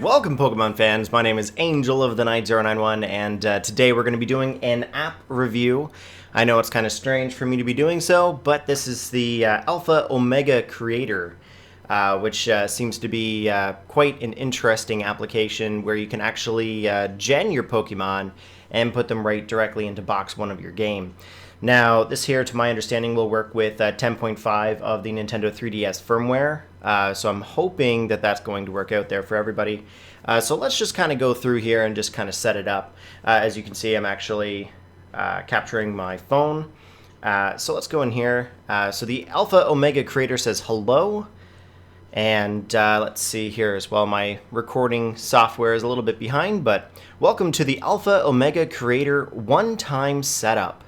Welcome, Pokemon fans. My name is Angel of the Night 091, and today we're going to be doing an app review. I know it's kind of strange for me to be doing so, but this is the Alpha Omega Creator, which seems to be quite an interesting application where you can actually gen your Pokemon and put them right directly into Box 1 of your game. Now, this here, to my understanding, will work with 10.5 of the Nintendo 3DS firmware, so I'm hoping that that's going to work out there for everybody. So let's just kind of go through here and just kind of set it up. As you can see, I'm actually capturing my phone. So let's go in here. So the Alpha Omega Creator says hello. And let's see here as well. My recording software is a little bit behind, but welcome to the Alpha Omega Creator one-time setup.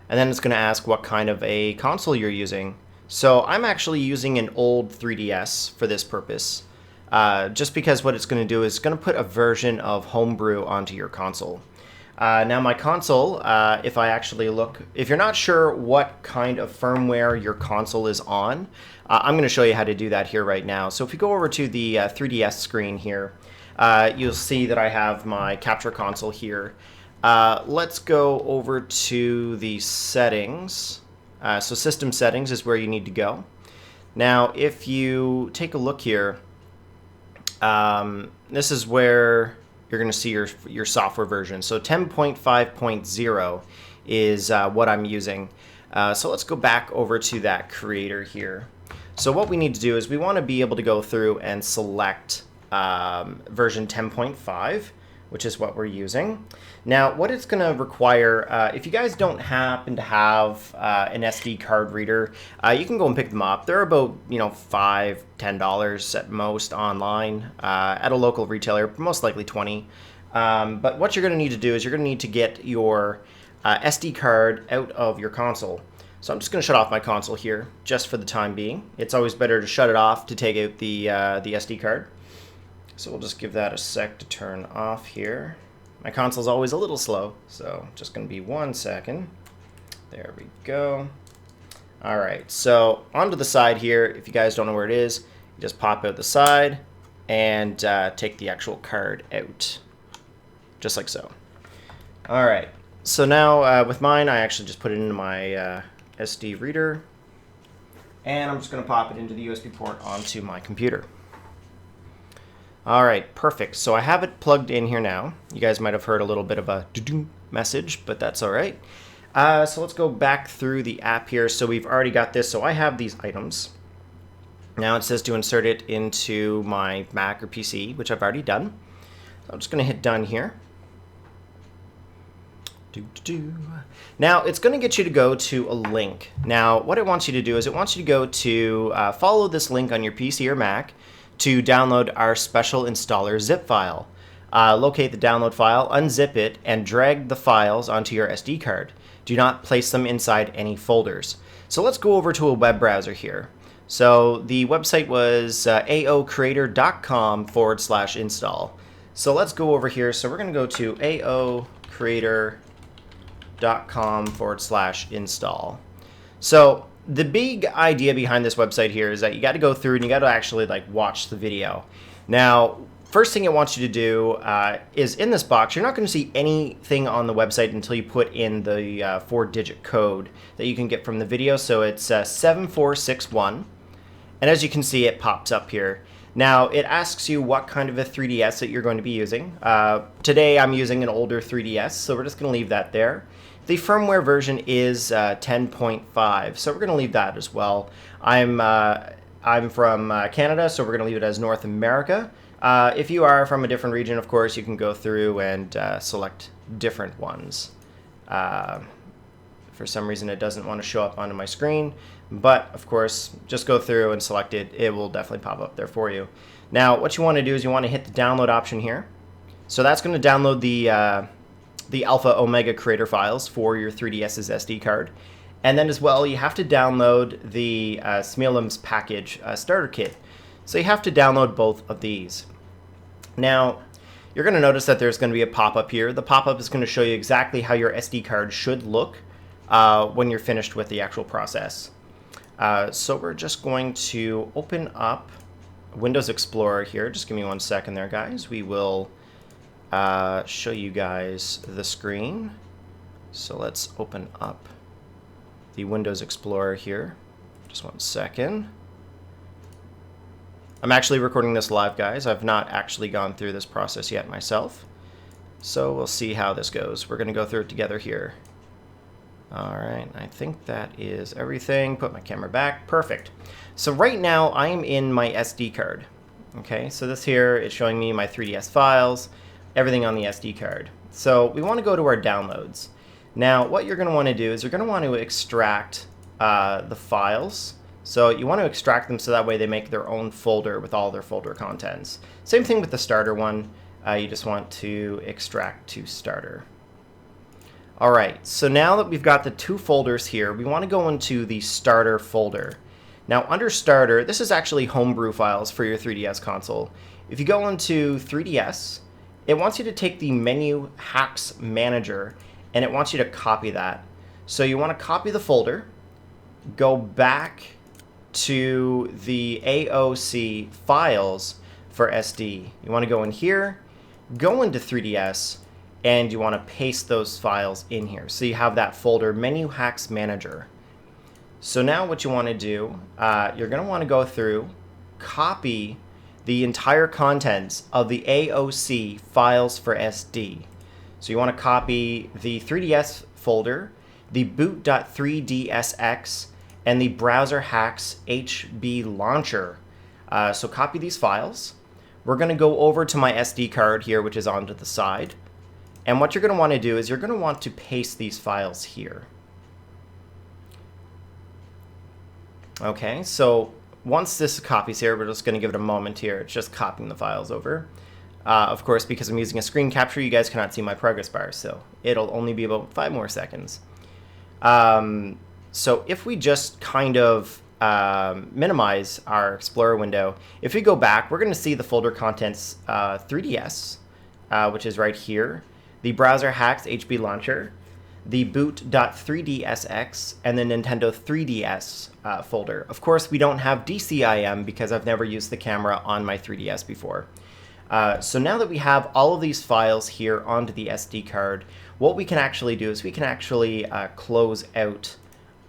And then it's going to ask what kind of a console you're using. So I'm actually using an old 3DS for this purpose, just because what it's going to do is going to put a version of Homebrew onto your console. Now my console, if I actually look, if you're not sure what kind of firmware your console is on, I'm going to show you how to do that here right now. So if you go over to the 3DS screen here, you'll see that I have my capture console here. Let's go over to the settings. So system settings is where you need to go. Now, if you take a look here, this is where you're going to see your software version. So 10.5.0 is what I'm using. So let's go back over to that creator here. So what we need to do is we want to be able to go through and select version 10.5, which is what we're using. Now, what it's going to require, if you guys don't happen to have an SD card reader, you can go and pick them up. They're about, $5, $10 at most online at a local retailer, most likely 20. But what you're going to need to do is you're going to need to get your SD card out of your console. So I'm just going to shut off my console here, just for the time being. It's always better to shut it off to take out the SD card. So we'll just give that a sec to turn off here. My console's always a little slow, so just going to be 1 second. There we go. All right, so onto the side here. If you guys don't know where it is, you just pop out the side and take the actual card out, just like so. All right, so now with mine, I actually just put it into my SD reader, and I'm just going to pop it into the USB port onto my computer. All right, perfect. So I have it plugged in here now. You guys might have heard a little bit of a doo-doo message, but that's all right. So let's go back through the app here. So we've already got this. So I have these items. Now it says to insert it into my Mac or PC, which I've already done. So I'm just going to hit done here. Now it's going to get you to go to a link. Now what it wants you to do is it wants you to go to follow this link on your PC or Mac to download our special installer zip file. Locate the download file, unzip it, and drag the files onto your SD card. Do not place them inside any folders. So let's go over to a web browser here. So the website was aocreator.com/install. So let's go over here. So we're going to go to aocreator.com/install. So the big idea behind this website here is that you got to go through and you got to actually watch the video. Now, first thing it wants you to do is in this box, you're not going to see anything on the website until you put in the 4-digit code that you can get from the video. So it's 7461. And as you can see, it pops up here. Now, it asks you what kind of a 3DS that you're going to be using. Today, I'm using an older 3DS, so we're just going to leave that there. The firmware version is 10.5, so we're going to leave that as well. I'm from Canada, so we're going to leave it as North America. If you are from a different region, of course, you can go through and select different ones. For some reason, it doesn't want to show up onto my screen, but of course, just go through and select it. It will definitely pop up there for you. Now, what you want to do is you want to hit the download option here. So that's going to download the Alpha Omega Creator files for your 3DS's SD card. And then as well, you have to download the Smealim's package starter kit. So you have to download both of these. Now, you're going to notice that there's going to be a pop-up here. The pop-up is going to show you exactly how your SD card should look when you're finished with the actual process. So we're just going to open up Windows Explorer here. Just give me 1 second there, guys. We will show you guys the screen. So let's open up the Windows Explorer here. Just 1 second. I'm actually recording this live, guys. I've not actually gone through this process yet myself. So we'll see how this goes. We're going to go through it together here. All right, I think that is everything. Put my camera back. Perfect. So right now I'm in my SD card. Okay, so this here is showing me my 3DS files, everything on the SD card. So we want to go to our downloads. Now what you're going to want to do is you're going to want to extract the files. So you want to extract them so that way they make their own folder with all their folder contents. Same thing with the starter one. You just want to extract to starter. All right, so now that we've got the 2 folders here, we want to go into the starter folder. Now under starter, this is actually homebrew files for your 3DS console. If you go into 3DS, it wants you to take the menu hacks manager and it wants you to copy that. So you want to copy the folder, go back to the AOC files for SD. You want to go in here, go into 3DS, and you want to paste those files in here. So you have that folder, Menu Hacks Manager. So now what you want to do, you're going to want to go through, copy the entire contents of the AOC files for SD. So you want to copy the 3DS folder, the boot.3dsx, and the browser hacks HB launcher. So copy these files. We're going to go over to my SD card here, which is on to the side. And what you're going to want to do is you're going to want to paste these files here. Okay, so once this copies here, we're just going to give it a moment here. It's just copying the files over. Of course, because I'm using a screen capture, you guys cannot see my progress bar, so it'll only be about 5 more seconds. So if we just kind of minimize our Explorer window, if we go back, we're going to see the folder contents 3DS, which is right here, the browser hacks HB launcher, the boot.3dsx, and the Nintendo 3DS folder. Of course, we don't have DCIM because I've never used the camera on my 3DS before. So now that we have all of these files here onto the SD card, what we can actually do is we can actually close out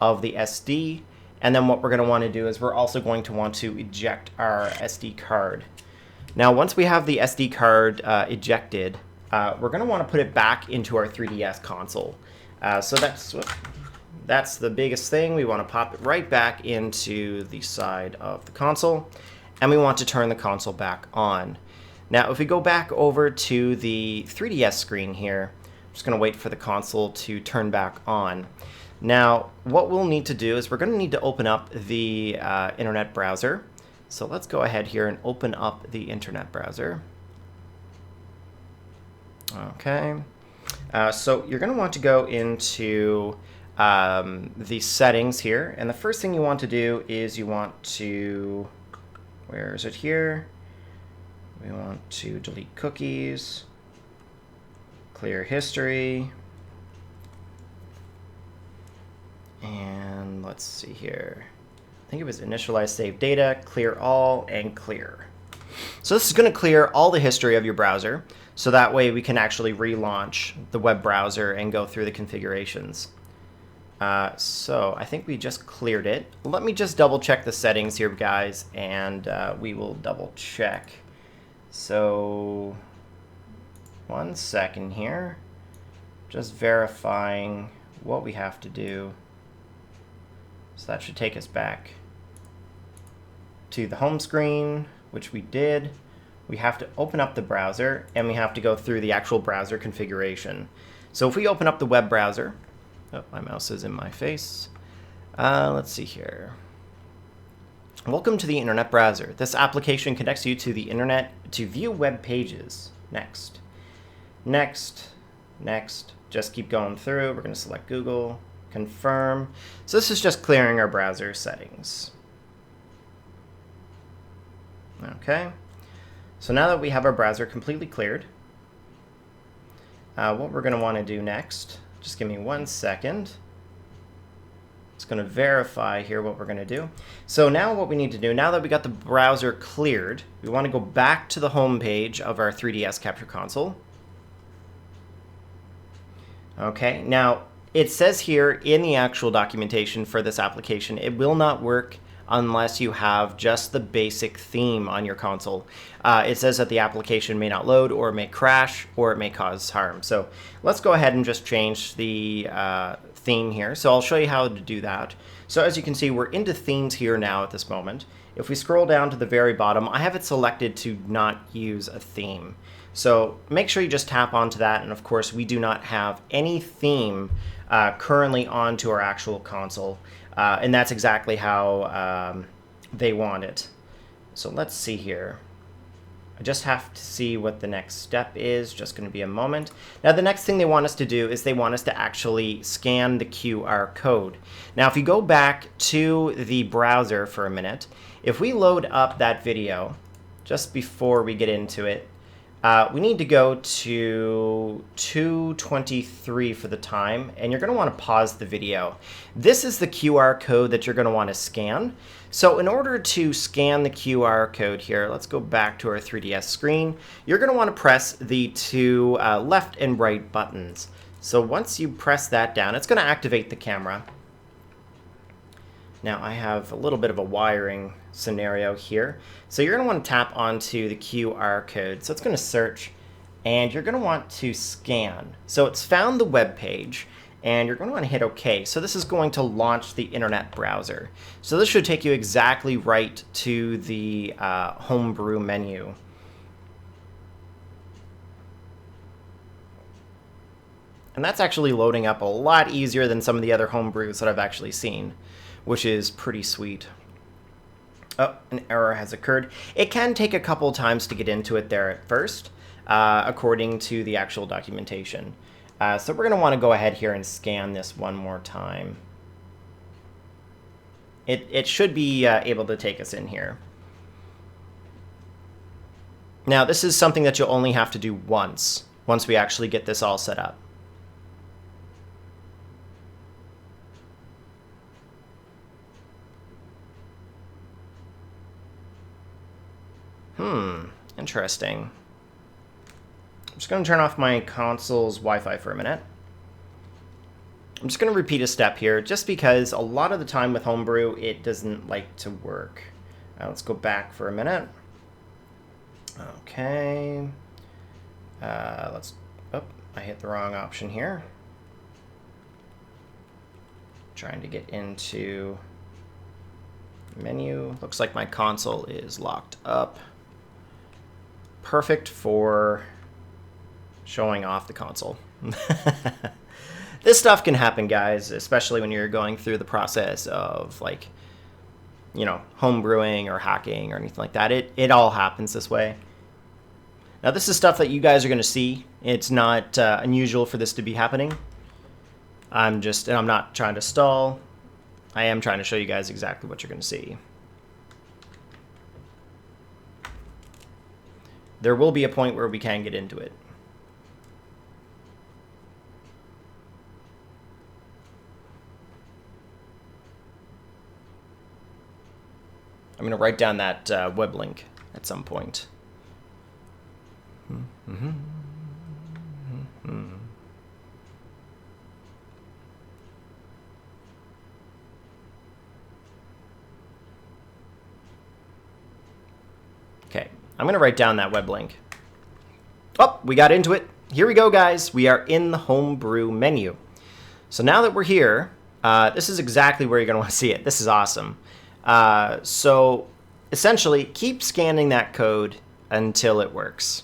of the SD, and then what we're going to want to do is we're also going to want to eject our SD card. Now once we have the SD card ejected, we're going to want to put it back into our 3DS console. So that's the biggest thing. We want to pop it right back into the side of the console, and we want to turn the console back on. Now if we go back over to the 3DS screen here, I'm just going to wait for the console to turn back on. Now what we'll need to do is we're going to need to open up the internet browser. So let's go ahead here and open up the internet browser. Okay, so you're going to want to go into the settings here, and the first thing you want to do is you want to, where is it here? We want to delete cookies, clear history, and let's see here. I think it was initialize saved data, clear all, and clear. So this is going to clear all the history of your browser, so that way we can actually relaunch the web browser and go through the configurations. So I think we just cleared it. Let me just double check the settings here, guys, and we will double check. So 1 second here, just verifying what we have to do. So that should take us back to the home screen, which we did. We have to open up the browser, and we have to go through the actual browser configuration. So if we open up the web browser, oh, my mouse is in my face. Let's see here. Welcome to the internet browser. This application connects you to the internet to view web pages. Next. Next. Next. Just keep going through. We're going to select Google. Confirm. So this is just clearing our browser settings. Okay. So now that we have our browser completely cleared, what we're going to want to do next, just give me 1 second. It's going to verify here what we're going to do. So now what we need to do, now that we got the browser cleared, we want to go back to the home page of our 3ds Capture Console. Okay, now it says here in the actual documentation for this application, it will not work unless you have just the basic theme on your console. It says that the application may not load, or it may crash, or it may cause harm. So let's go ahead and just change the theme here. So I'll show you how to do that. So as you can see, we're into themes here now at this moment. If we scroll down to the very bottom, I have it selected to not use a theme. So make sure you just tap onto that. And of course, we do not have any theme currently onto our actual console. And that's exactly how they want it. So let's see here. I just have to see what the next step is. Just going to be a moment. Now, the next thing they want us to do is they want us to actually scan the QR code. Now, if you go back to the browser for a minute, if we load up that video just before we get into it, we need to go to 2:23 for the time, and you're going to want to pause the video. This is the QR code that you're going to want to scan. So in order to scan the QR code here, let's go back to our 3DS screen. You're going to want to press the two left and right buttons. So once you press that down, it's going to activate the camera. Now I have a little bit of a wiring scenario here. So you're going to want to tap onto the QR code. So it's going to search, and you're going to want to scan. So it's found the web page, and you're going to want to hit OK. So this is going to launch the internet browser. So this should take you exactly right to the Homebrew menu. And that's actually loading up a lot easier than some of the other homebrews that I've actually seen, which is pretty sweet. Oh, an error has occurred. It can take a couple times to get into it there at first, according to the actual documentation. So we're going to want to go ahead here and scan this one more time. It should be able to take us in here. Now, this is something that you'll only have to do once we actually get this all set up. Interesting. I'm just going to turn off my console's Wi-Fi for a minute. I'm just going to repeat a step here, just because a lot of the time with Homebrew, it doesn't like to work. Let's go back for a minute. Okay. Oh, I hit the wrong option here. Trying to get into menu. Looks like my console is locked up. Perfect for showing off the console. This stuff can happen, guys, especially when you're going through the process of, like, you know, homebrewing or hacking or anything like that. It all happens this way. Now, this is stuff that you guys are going to see. It's not unusual for this to be happening. I'm not trying to stall. I am trying to show you guys exactly what you're going to see. There will be a point where we can get into it. I'm going to write down that web link at some point. Okay, I'm going to write down that web link. Oh, we got into it. Here we go, guys. We are in the Homebrew menu. So now that we're here, this is exactly where you're going to want to see it. This is awesome. So essentially, keep scanning that code until it works.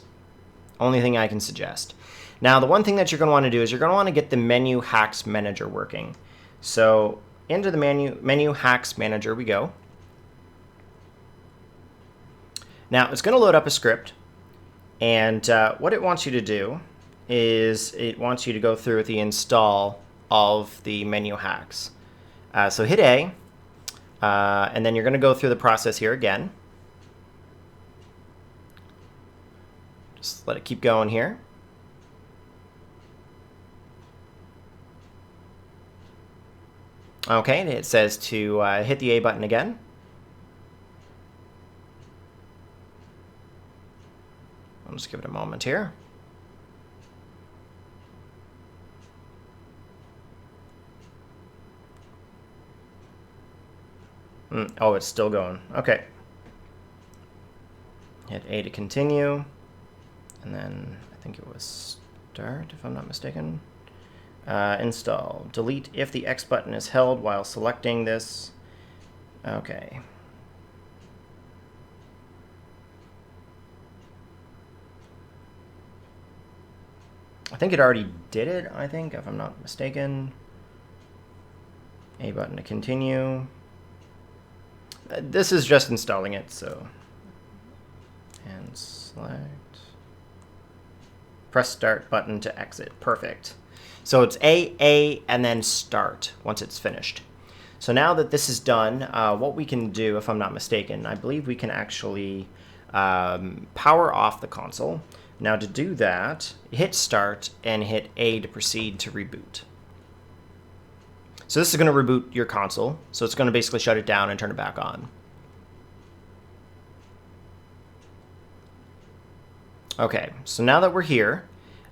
Only thing I can suggest. Now, the one thing that you're going to want to do is you're going to want to get the Menu Hacks Manager working. So into the Menu Hacks Manager we go. Now, it's going to load up a script, and what it wants you to do is it wants you to go through the install of the menu hacks. So hit A, and then you're going to go through the process here again. Just let it keep going here. Okay, it says to hit the A button again. I'll just give it a moment here. Oh, it's still going. Okay. Hit A to continue. And then I think it was start, if I'm not mistaken. Install. Delete if the X button is held while selecting this. Okay. I think it already did it, I think, if I'm not mistaken. A button to continue. This is just installing it, so. And select. Press start button to exit. Perfect. So it's A, and then start once it's finished. So now that this is done, what we can do, if I'm not mistaken, I believe we can actually power off the console. Now to do that, hit start and hit A to proceed to reboot. So this is going to reboot your console. So it's going to basically shut it down and turn it back on. Okay, so now that we're here,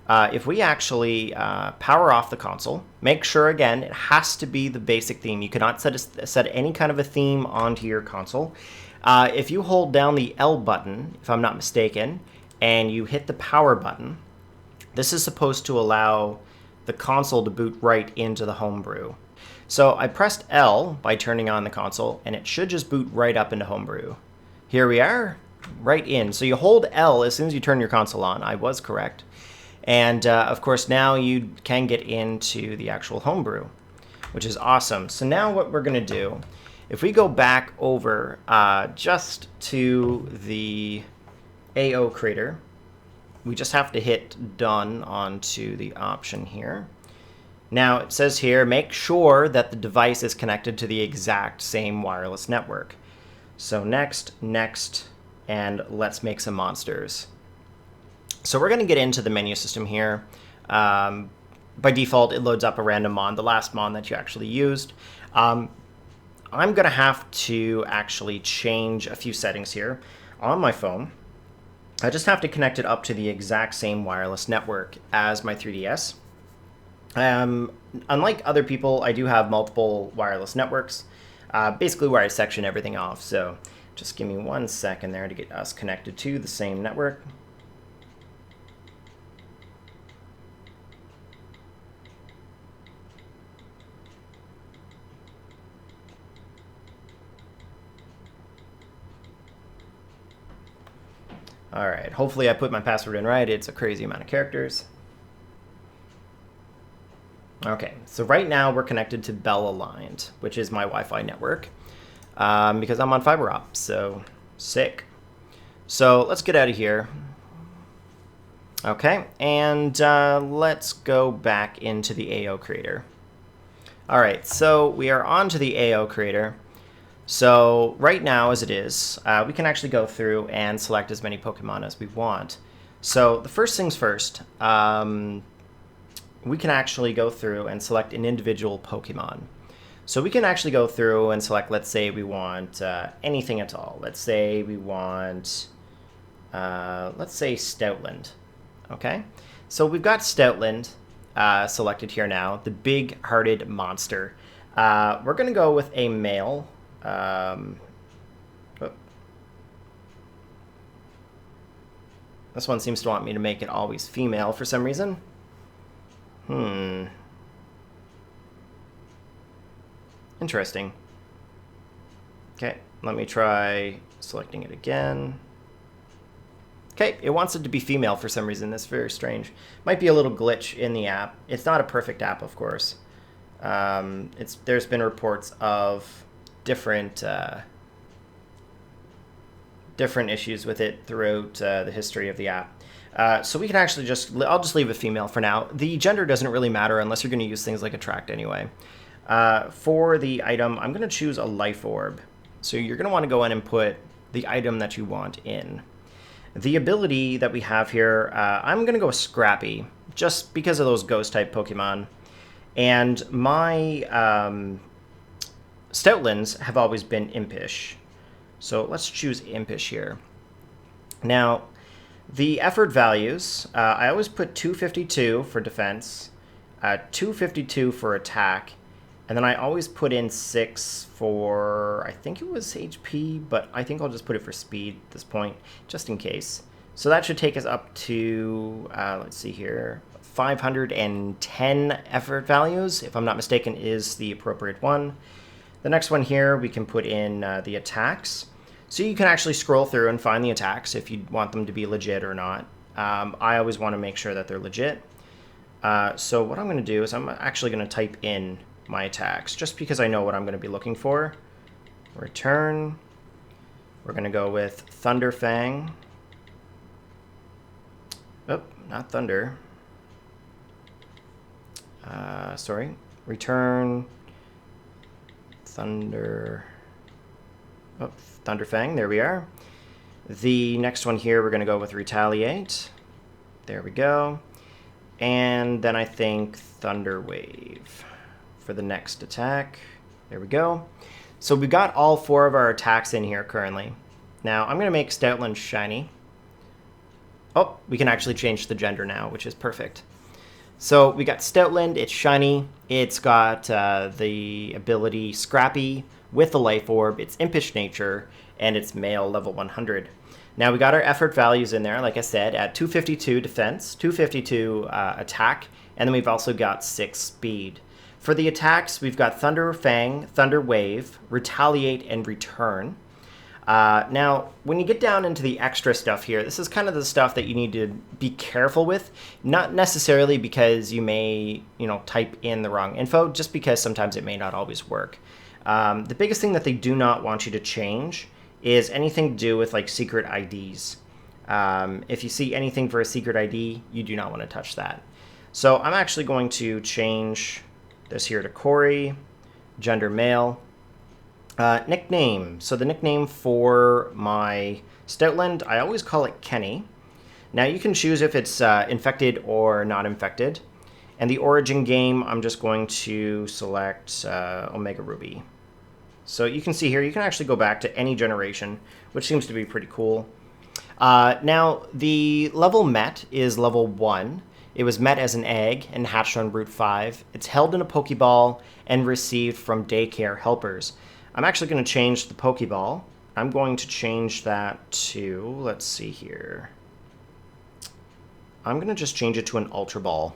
if we actually power off the console, make sure, again, it has to be the basic theme. You cannot set any kind of a theme onto your console. If you hold down the L button, if I'm not mistaken, and you hit the power button, this is supposed to allow the console to boot right into the Homebrew. So I pressed L by turning on the console, and it should just boot right up into Homebrew. Here we are, right in. So you hold L as soon as you turn your console on. I was correct. And of course, now you can get into the actual Homebrew, which is awesome. So now what we're going to do, if we go back over just to the AO creator, we just have to hit done onto the option here. Now it says here, make sure that the device is connected to the exact same wireless network. So next, and let's make some monsters. So we're going to get into the menu system here. By default, it loads up a random mon, the last mon that you actually used. I'm going to have to actually change a few settings here on my phone. I just have to connect it up to the exact same wireless network as my 3DS. Unlike other people, I do have multiple wireless networks, basically where I section everything off. So just give me 1 second there to get us connected to the same network. All right, hopefully I put my password in right. It's a crazy amount of characters. Okay, so right now we're connected to Bell Aligned, which is my Wi-Fi network, because I'm on fiber op, so sick. So let's get out of here. Okay, and let's go back into the AO creator. All right, so we are on to the AO creator. So right now, as it is, we can actually go through and select as many Pokemon as we want. So the first things first, we can actually go through and select an individual Pokemon. So we can actually go through and select, let's say we want anything at all. Let's say we want, let's say Stoutland, okay? So we've got Stoutland selected here now, the big-hearted monster. We're gonna go with a male. This one seems to want me to make it always female for some reason. Interesting. Okay, let me try selecting it again. Okay, it wants it to be female for some reason. That's very strange. Might be a little glitch in the app. It's not a perfect app, of course. There's been reports of different issues with it throughout the history of the app. So we can actually I'll just leave it female for now. The gender doesn't really matter unless you're going to use things like attract anyway. For the item, I'm going to choose a life orb. So you're going to want to go in and put the item that you want in. The ability that we have here, I'm going to go with Scrappy, just because of those ghost type Pokemon. And my Stoutlands have always been impish. So let's choose impish here. Now, the effort values, I always put 252 for defense, 252 for attack, and then I always put in 6 for, I think it was HP, but I think I'll just put it for speed at this point, just in case. So that should take us up to, let's see here, 510 effort values, if I'm not mistaken, is the appropriate one. The next one here, we can put in the attacks. So you can actually scroll through and find the attacks if you want them to be legit or not. I always want to make sure that they're legit. So what I'm going to do is I'm actually going to type in my attacks, just because I know what I'm going to be looking for. Return. We're going to go with Thunder Fang. Oh, not Thunder. Sorry. Return. Thunder. Oh, Thunder Fang, there we are. The next one here, we're going to go with Retaliate. There we go. And then I think Thunder Wave for the next attack. There we go. So we've got all 4 of our attacks in here currently. Now I'm going to make Stoutland shiny. Oh, we can actually change the gender now, which is perfect. So we got Stoutland, it's shiny. It's got the ability Scrappy with the Life Orb, its impish nature, and it's male level 100. Now we got our effort values in there, like I said, at 252 defense, 252 attack, and then we've also got 6 speed. For the attacks, we've got Thunder Fang, Thunder Wave, Retaliate, and Return. Now, when you get down into the extra stuff here, this is kind of the stuff that you need to be careful with. Not necessarily because you may, type in the wrong info, just because sometimes it may not always work. The biggest thing that they do not want you to change is anything to do with like secret IDs. If you see anything for a secret ID, you do not want to touch that. So I'm actually going to change this here to Corey, gender male. Nickname. So the nickname for my Stoutland, I always call it Kenny. Now you can choose if it's infected or not infected. And the origin game, I'm just going to select Omega Ruby. So you can see here, you can actually go back to any generation, which seems to be pretty cool. Now, the level met is level 1. It was met as an egg and hatched on Route 5. It's held in a Pokeball and received from daycare helpers. I'm actually going to change the Pokeball. I'm going to change that to, let's see here. I'm going to just change it to an Ultra Ball.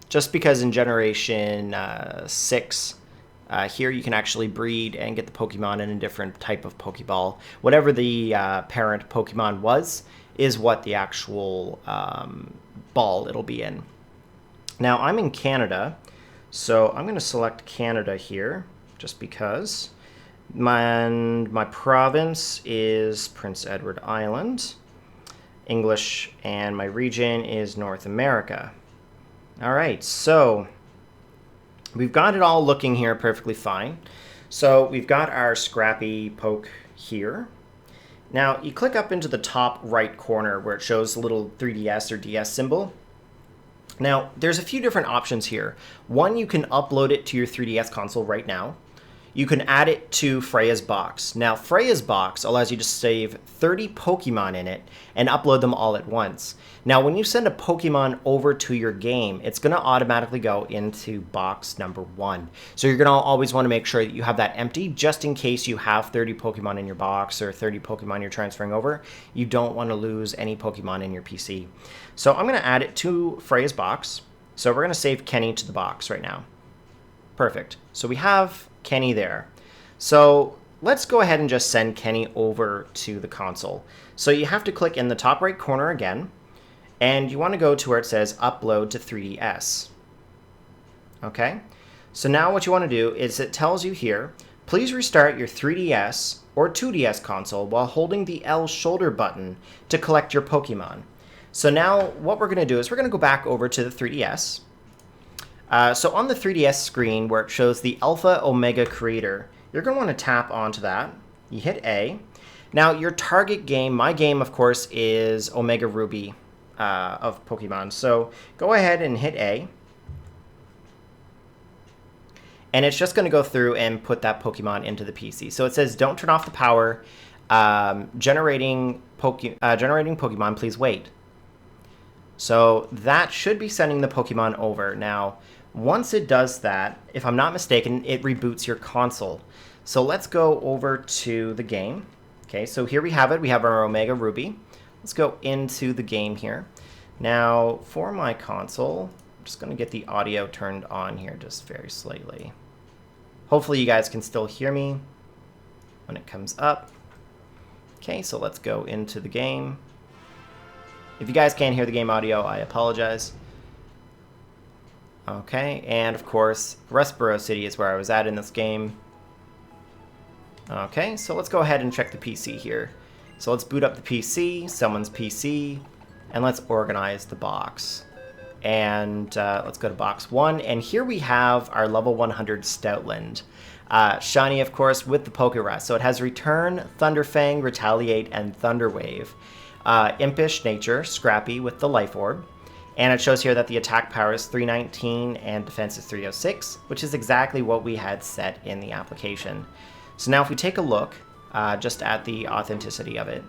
Just because in Generation 6, here you can actually breed and get the Pokemon in a different type of Pokeball. Whatever the parent Pokemon was, is what the actual ball it'll be in. Now, I'm in Canada, so I'm going to select Canada here, just because. My province is Prince Edward Island, English, and my region is North America. All right, so we've got it all looking here perfectly fine. So we've got our Scrappy poke here. Now you click up into the top right corner where it shows the little 3DS or DS symbol. Now there's a few different options here. One, you can upload it to your 3DS console right now. You can add it to Freya's box. Now, Freya's box allows you to save 30 Pokemon in it and upload them all at once. Now, when you send a Pokemon over to your game, it's going to automatically go into box number 1. So you're going to always want to make sure that you have that empty, just in case you have 30 Pokemon in your box or 30 Pokemon you're transferring over. You don't want to lose any Pokemon in your PC. So I'm going to add it to Freya's box. So we're going to save Kenny to the box right now. Perfect. So we have Kenny there. So let's go ahead and just send Kenny over to the console. So you have to click in the top right corner again, and you want to go to where it says upload to 3DS. Okay, so now what you want to do is it tells you here, please restart your 3DS or 2DS console while holding the L shoulder button to collect your Pokemon. So now what we're going to do is we're going to go back over to the 3DS. So on the 3DS screen where it shows the Alpha Omega Creator, you're going to want to tap onto that. You hit A. Now your target game, my game of course, is Omega Ruby of Pokemon. So go ahead and hit A. and it's just going to go through and put that Pokemon into the PC. So it says, don't turn off the power. Generating Pokemon, please wait. So that should be sending the Pokemon over. Now, once it does that, if I'm not mistaken, it reboots your console. So let's go over to the game. Okay, so here we have it. We have our Omega Ruby. Let's go into the game here. Now, for my console, I'm just going to get the audio turned on here just very slightly. Hopefully you guys can still hear me when it comes up. Okay, so let's go into the game. If you guys can't hear the game audio, I apologize. Okay, and of course, Rustboro City is where I was at in this game. Okay, so let's go ahead and check the PC here. So let's boot up the PC, someone's PC, and let's organize the box. And let's go to box 1, and here we have our level 100 Stoutland. Shiny, of course, with the Pokerus. So it has Return, Thunderfang, Retaliate, and Thunderwave. Impish nature, Scrappy with the Life Orb. And it shows here that the attack power is 319 and defense is 306, which is exactly what we had set in the application. So now if we take a look just at the authenticity of it,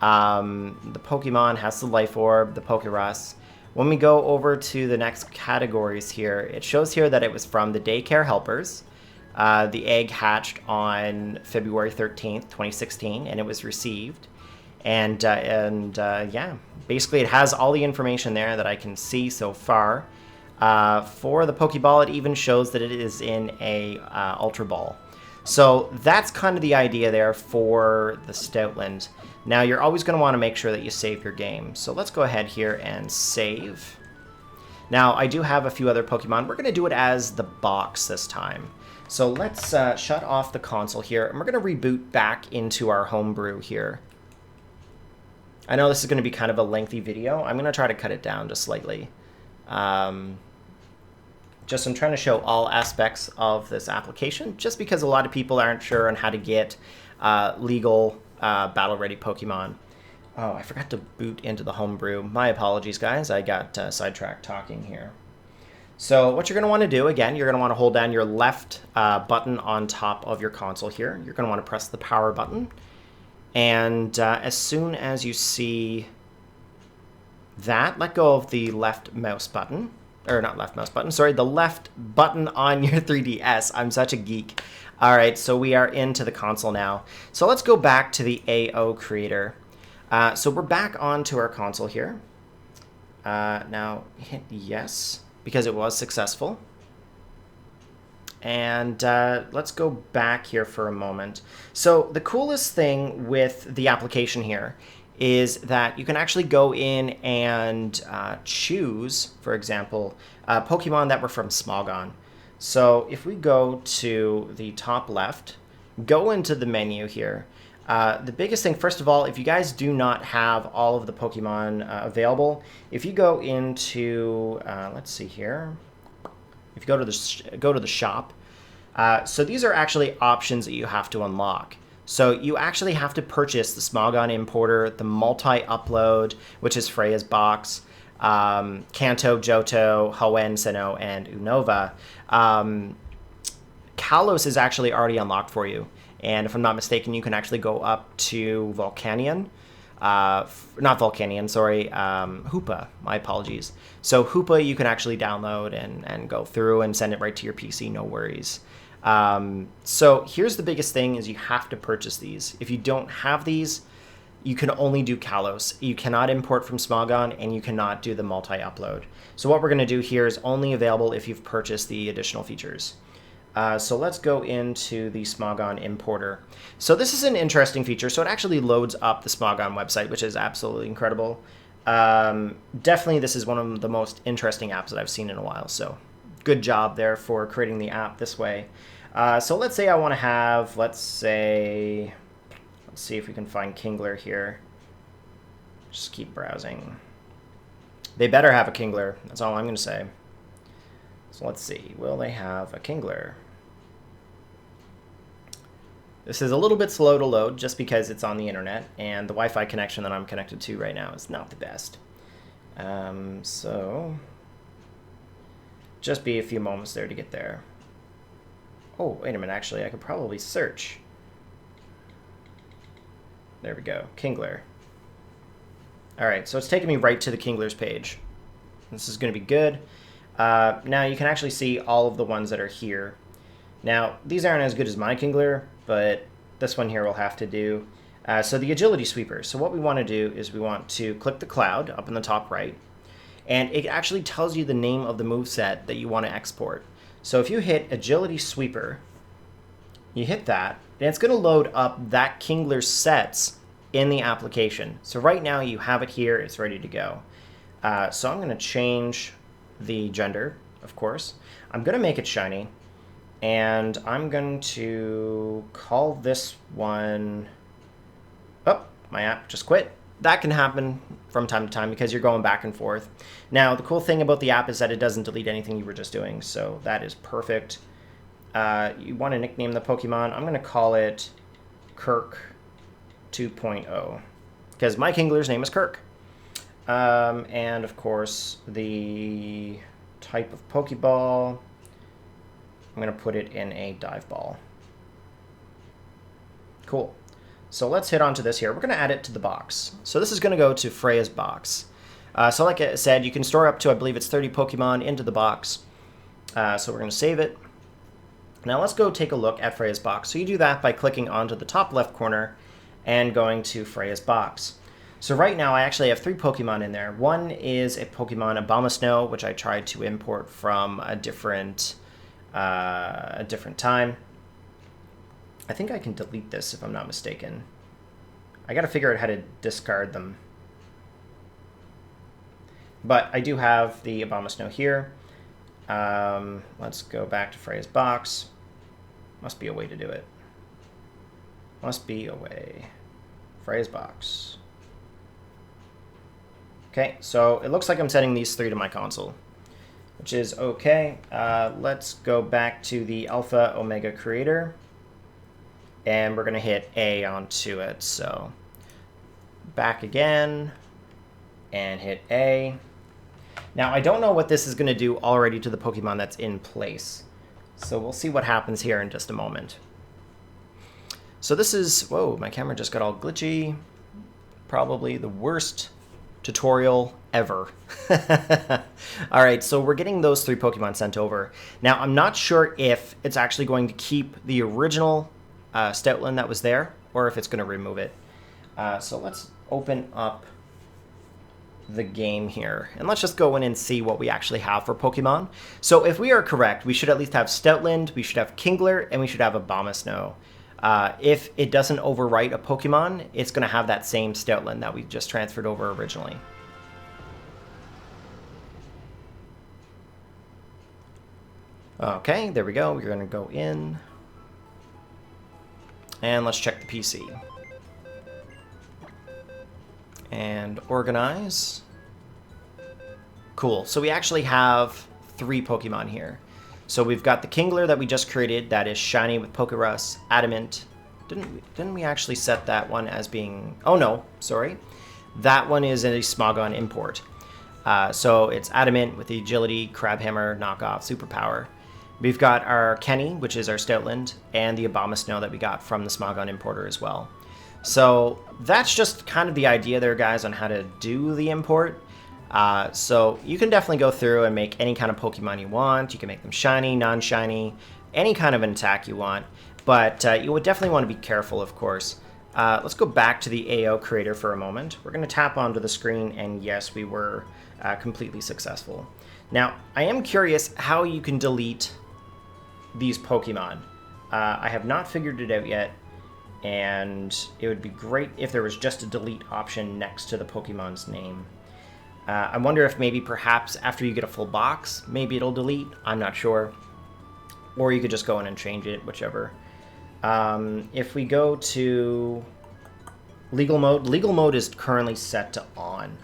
the Pokemon has the Life Orb, the Pokerus. When we go over to the next categories here, it shows here that it was from the Daycare Helpers. The egg hatched on February 13th, 2016, and it was received. And yeah, basically it has all the information there that I can see so far. For the Pokeball, it even shows that it is in a Ultra Ball. So that's kind of the idea there for the Stoutland. Now you're always going to want to make sure that you save your game. So let's go ahead here and save. Now I do have a few other Pokemon. We're going to do it as the box this time. So let's shut off the console here, and we're going to reboot back into our homebrew here. I know this is going to be kind of a lengthy video. I'm going to try to cut it down just slightly. I'm trying to show all aspects of this application, just because a lot of people aren't sure on how to get legal battle-ready Pokemon. Oh, I forgot to boot into the homebrew. My apologies, guys. I got sidetracked talking here. So what you're going to want to do, again, you're going to want to hold down your left button on top of your console here. You're going to want to press the power button. And as soon as you see that, let go of the left mouse button. Or not left mouse button, sorry, the left button on your 3DS. I'm such a geek. All right, so we are into the console now. So let's go back to the AO creator. So we're back onto our console here. Now hit yes, because it was successful. And let's go back here for a moment. So the coolest thing with the application here is that you can actually go in and choose, for example, Pokemon that were from Smogon. So if we go to the top left, go into the menu here. The biggest thing, first of all, if you guys do not have all of the Pokemon available, if you go into, let's see here, if you go to the shop, so these are actually options that you have to unlock. So you actually have to purchase the Smogon Importer, the Multi-Upload, which is Freya's box, Kanto, Johto, Hoenn, Sinnoh, and Unova. Kalos is actually already unlocked for you. And if I'm not mistaken, you can actually go up to Volcanion. Not Volcanion, sorry, Hoopa, my apologies. So Hoopa you can actually download and go through and send it right to your PC, no worries. So here's the biggest thing is you have to purchase these. If you don't have these, you can only do Kalos. You cannot import from Smogon, and you cannot do the multi-upload. So what we're going to do here is only available if you've purchased the additional features. So let's go into the Smogon Importer. So this is an interesting feature. So it actually loads up the Smogon website, which is absolutely incredible. Definitely this is one of the most interesting apps that I've seen in a while. So good job there for creating the app this way. So let's say I want to have, let's see if we can find Kingler here. Just keep browsing. They better have a Kingler. That's all I'm going to say. So let's see. Will they have a Kingler? This is a little bit slow to load just because it's on the internet, and the Wi-Fi connection that I'm connected to right now is not the best. So just be a few moments there to get there. Oh, wait a minute, actually, I could probably search. There we go, Kingler. All right, so it's taking me right to the Kingler's page. This is going to be good. Now you can actually see all of the ones that are here. Now, these aren't as good as my Kingler, but this one here will have to do. So the agility sweeper. So what we want to do is we want to click the cloud up in the top right, and it actually tells you the name of the moveset that you want to export. So if you hit agility sweeper, you hit that, and it's going to load up that Kingler sets in the application. So right now you have it here, it's ready to go. So I'm going to change the gender, of course. I'm going to make it shiny, and I'm going to call this one... Oh, my app just quit. That can happen from time to time because you're going back and forth. Now, the cool thing about the app is that it doesn't delete anything you were just doing, so that is perfect. You want to nickname the Pokemon. I'm going to call it Kirk 2.0 because my Kingler's name is Kirk. And, of course, the type of Pokeball, I'm going to put it in a dive ball. Cool. So let's hit onto this here. We're going to add it to the box. So this is going to go to Freya's box. So like I said, you can store up to, I believe it's 30 Pokemon into the box. So we're going to save it. Now let's go take a look at Freya's box. So you do that by clicking onto the top left corner and going to Freya's box. So right now I actually have 3 Pokemon in there. One is a Pokemon Abomasnow, which I tried to import from a different time. I think I can delete this if I'm not mistaken. I got to figure out how to discard them. But I do have the Abomasnow here. Let's go back to Freya's box. Must be a way to do it. Must be a way. Freya's box. Okay, so it looks like I'm setting these 3 to my console, which is okay. Let's go back to the Alpha Omega Creator. And we're going to hit A onto it. So back again and hit A. Now, I don't know what this is going to do already to the Pokemon that's in place. So we'll see what happens here in just a moment. So this is... Whoa, my camera just got all glitchy. Probably the worst tutorial ever. All right, so we're getting those 3 Pokemon sent over. Now, I'm not sure if it's actually going to keep the original Stoutland that was there, or if it's going to remove it. So let's open up the game here, and let's just go in and see what we actually have for Pokemon. So if we are correct, we should at least have Stoutland, we should have Kingler, and we should have Abomasnow. If it doesn't overwrite a Pokemon, it's going to have that same Stoutland that we just transferred over originally. Okay, there we go. We're going to go in. And let's check the PC. And organize. Cool. So we actually have 3 Pokemon here. So we've got the Kingler that we just created that is shiny with Pokerus, Adamant. Didn't we actually set that one as being... Oh, no. Sorry. That one is a Smogon import. So it's Adamant with the Agility, Crabhammer, Knockoff, Superpower. We've got our Kenny, which is our Stoutland, and the Abomasnow that we got from the Smogon importer as well. So that's just kind of the idea there, guys, on how to do the import. So you can definitely go through and make any kind of Pokemon you want. You can make them shiny, non-shiny, any kind of an attack you want. But you would definitely want to be careful, of course. Let's go back to the AO creator for a moment. We're going to tap onto the screen, and yes, we were completely successful. Now, I am curious how you can delete these Pokemon. I have not figured it out yet, and it would be great if there was just a delete option next to the Pokemon's name. I wonder if maybe perhaps after you get a full box, maybe it'll delete. I'm not sure. Or you could just go in and change it, whichever. If we go to legal mode is currently set to on.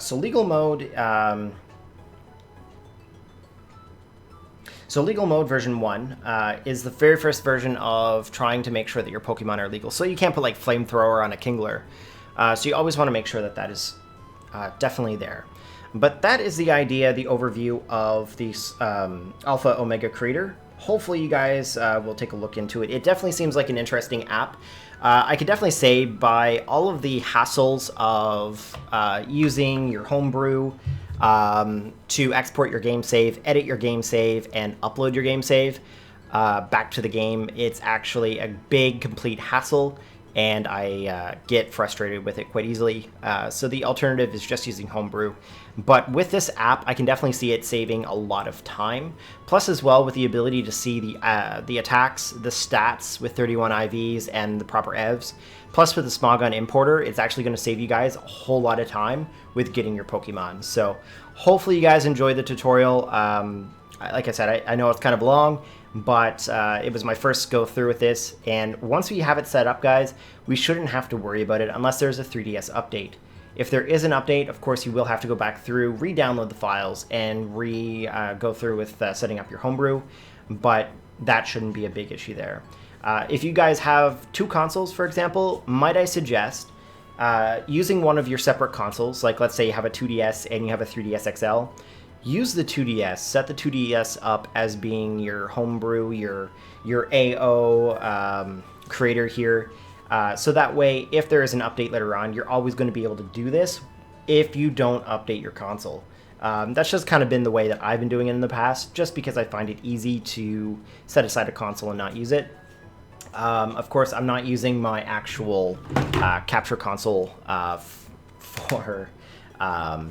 So legal mode version 1 is the very first version of trying to make sure that your Pokemon are legal. So you can't put like Flamethrower on a Kingler. So you always want to make sure that that is definitely there. But that is the idea, the overview of the Alpha Omega Creator. hopefully you guys will take a look into it. It definitely seems like an interesting app. I could definitely say by all of the hassles of using your homebrew to export your game save, edit your game save, and upload your game save back to the game, it's actually a big, complete hassle, and I get frustrated with it quite easily. So the alternative is just using Homebrew. But with this app, I can definitely see it saving a lot of time. Plus, as well, with the ability to see the attacks, the stats with 31 IVs and the proper EVs. Plus, with the Smogon importer, it's actually going to save you guys a whole lot of time with getting your Pokemon. So hopefully you guys enjoyed the tutorial. Like I said, I know it's kind of long, but it was my first go through with this. And once we have it set up, guys, we shouldn't have to worry about it unless there's a 3DS update. If there is an update, of course, you will have to go back through, re-download the files, and go through with setting up your homebrew, but that shouldn't be a big issue there. If you guys have two consoles, for example, might I suggest using one of your separate consoles, like let's say you have a 2DS and you have a 3DS XL, use the 2DS, set the 2DS up as being your homebrew, your AO creator here. So that way, if there is an update later on, you're always going to be able to do this if you don't update your console. That's just kind of been the way that I've been doing it in the past, just because I find it easy to set aside a console and not use it. Of course, I'm not using my actual capture console for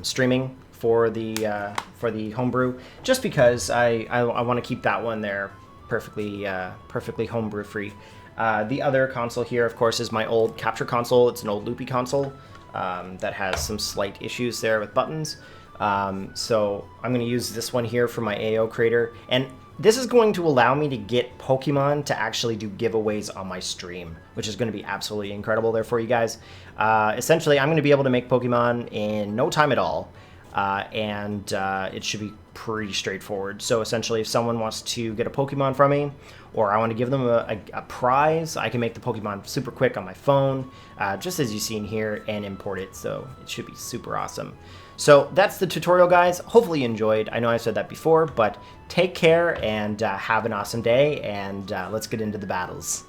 streaming for the homebrew, just because I want to keep that one there perfectly homebrew free. The other console here, of course, is my old capture console. It's an old loopy console that has some slight issues there with buttons. So I'm going to use this one here for my AO creator. And this is going to allow me to get Pokemon to actually do giveaways on my stream, which is going to be absolutely incredible there for you guys. Essentially, I'm going to be able to make Pokemon in no time at all. And it should be pretty straightforward. So essentially, if someone wants to get a Pokemon from me, or I want to give them a prize, I can make the Pokemon super quick on my phone, just as you've seen here, and import it. So it should be super awesome. So that's the tutorial, guys. Hopefully you enjoyed. I know I said that before, but take care and have an awesome day, and let's get into the battles.